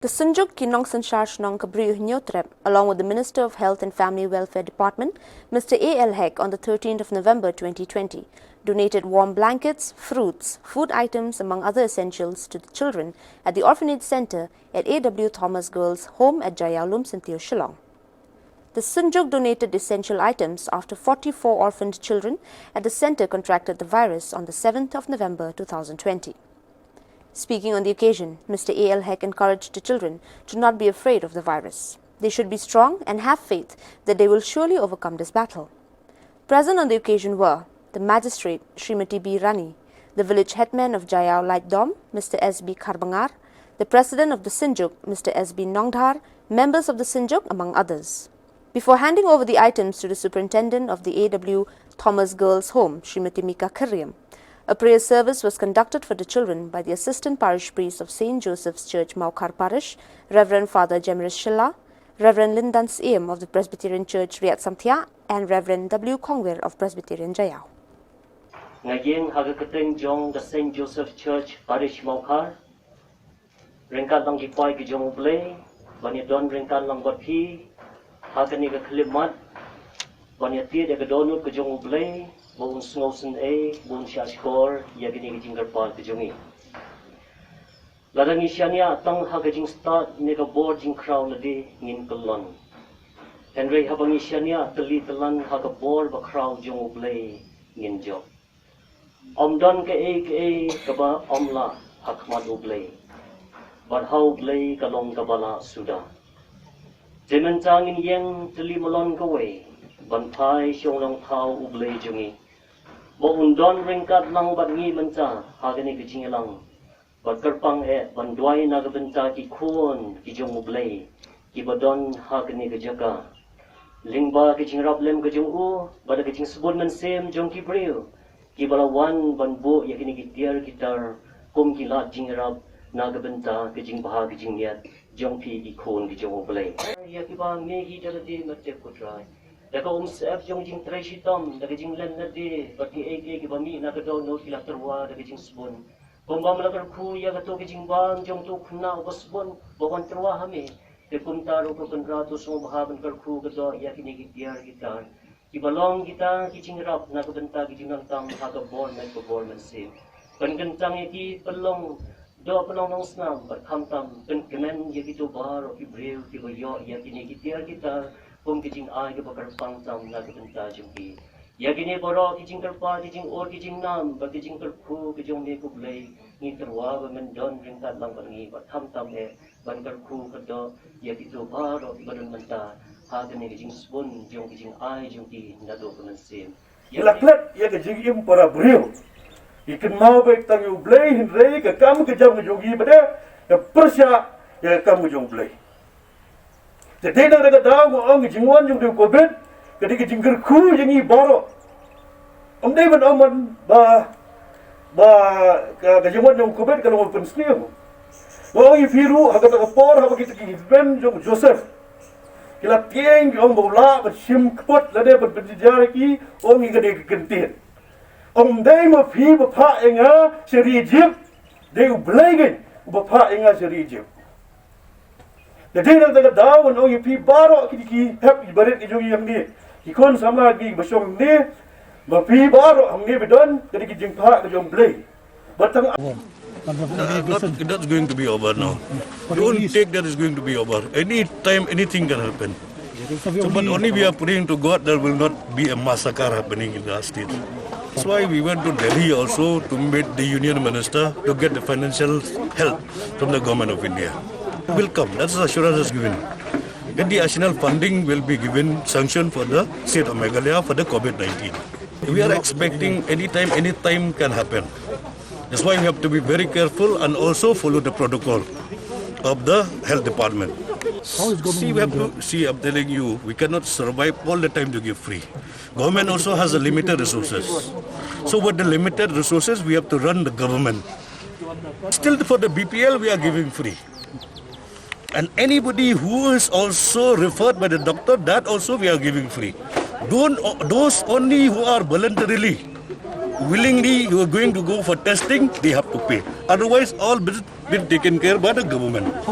The Sunjuk Kinong Sanshar Shnong Kabriyu Nyotrep, along with the Minister of Health and Family Welfare Department, Mr. A.L. Heck, on the 13th of November 2020, donated warm blankets, fruits, food items, among other essentials, to the children at the Orphanage Centre at A.W. Thomas Girls' Home at Jayalum, Sintio, Shillong. The Sunjuk donated essential items after 44 orphaned children at the centre contracted the virus on the 7th of November 2020. Speaking on the occasion, Mr. A.L. Heck encouraged the children to not be afraid of the virus. They should be strong and have faith that they will surely overcome this battle. Present on the occasion were the Magistrate, Srimati B. Rani, the Village Headman of Jayao Light Dom, Mr. S.B. Karbangar, the President of the Sinjuk, Mr. S.B. Nongdhar, members of the Sinjuk, among others. Before handing over the items to the Superintendent of the A.W. Thomas Girls' Home, Srimati Mika Karyam, a prayer service was conducted for the children by the Assistant Parish Priest of St. Joseph's Church, Maukar Parish, Reverend Father Jemiris Shilla, Reverend Lindans Eam of the Presbyterian Church, Riyat Samthia, and Reverend W. Kongwir of Presbyterian Jayao. Ngayon hagakateng jong the St. Joseph's Church, Parish Maukar, ringkat lang gipoy ki jong ublay, banidon ringkat lang batpi, hagani ka klimat, banyati de gadonut ki jong ublay, buong snowsen buong siaskor, yagini ki jinggar par ki jongi. Ladang isyanya tang hagajing start nega board jing crown ladi ngin kelon. Henry habang isyanya teli telan hagabor ba crown jong ublay ngin job. Omdon ke kaba omla hakmad ublay. Badhau ublay kalong kabala sudah. Jementangin yang teli melon kawe. Banpai siong long tau ublay jongi. Undon ringkat lang bangi menta hagani kecing lang. Kerpang banduai naga benta ki kuon ki jong ublay. Ki badon hagani kejaka. Lingba kecing rap lem kejong u, bada kecing sebut mensem jong ki bril. Ki balawan banbu yakini ki tiar kitar kum kilat jing rap naga benta kecing bahag kecing niat jong pi ki kuon ki jong ublay. Ya ki ba mehi dalati matek putrai. Daga sef jong jing treshi tom, daga jing len nadi, bagi ki bami naga do no kila terwa daga jing spon. Bomba malakar ku ya gato ki jing bang jong tu kuna ubasbon, bawan terwa hame. De kumtaro ko konrato so bahaban kar ku gato ya kini ki tiar gitar. Ki balong kita ki jing rap naga benta ki jing nang haga born men ko born men save. Kan gentang ki pelong do pelong nong snam bar kamtam kan kemen ya ki to bar ki breu ki boyo ya kini ki tiar gitar. Pum kijing ay ke bakar pangtam na kebenta jumpi. Ya gini boro kijing kerpa kijing or kijing nam ba kijing kerku kijong me kublay ni terwa ba mendon ringkat lang bangi ba tam ban kerku kedo ya kitu baro badan menta ha gini kijing spun jong kijing ay jumpi na do pensim. Laklat ya kijing im para breu. Ikan mau baik tang ublay hindrei ke kamu kejam kejogi pada ya persya ya kamu jong ublay. Jadi nak dekat dah, orang jingwan jung tu COVID, ketika jingker ku jengi baro. Omdai ban oman ba kejingwan jung COVID kalau open sniam. Orang ifiru hagat kapor habat kita kihben jung Joseph. Kila tieng orang bola bersim kepot lade berbicara ki orang ini kena kentir. Omdai mafi bapa enga serijib, dia ublain bapa enga serijib. Jadi nak dekat dah, orang ipi baru ki hep ibarat ijung yang ni. Ikon sama di besong ni, mapi baru hamni bedon, jadi ki jengpa ke jom play. Batang. That's going to be over now. Don't take that is going to be over. Any time, anything can happen. So, but only we are praying to God there will not be a massacre happening in the state. That's why we went to Delhi also to meet the Union Minister to get the financial help from the government of India. Will come. That's the assurance is given. Then the additional funding will be given sanction for the state of Meghalaya for the COVID-19. We are expecting anytime can happen. That's why we have to be very careful and also follow the protocol of the health department. See, we have to see. I'm telling you, we cannot survive all the time to give free. Government also has a limited resources. So with the limited resources, we have to run the government. Still, for the BPL, we are giving free. And anybody who is also referred by the doctor, that also we are giving free. Those only who are voluntarily, willingly, you are going to go for testing, they have to pay. Otherwise, all been taken care by the government.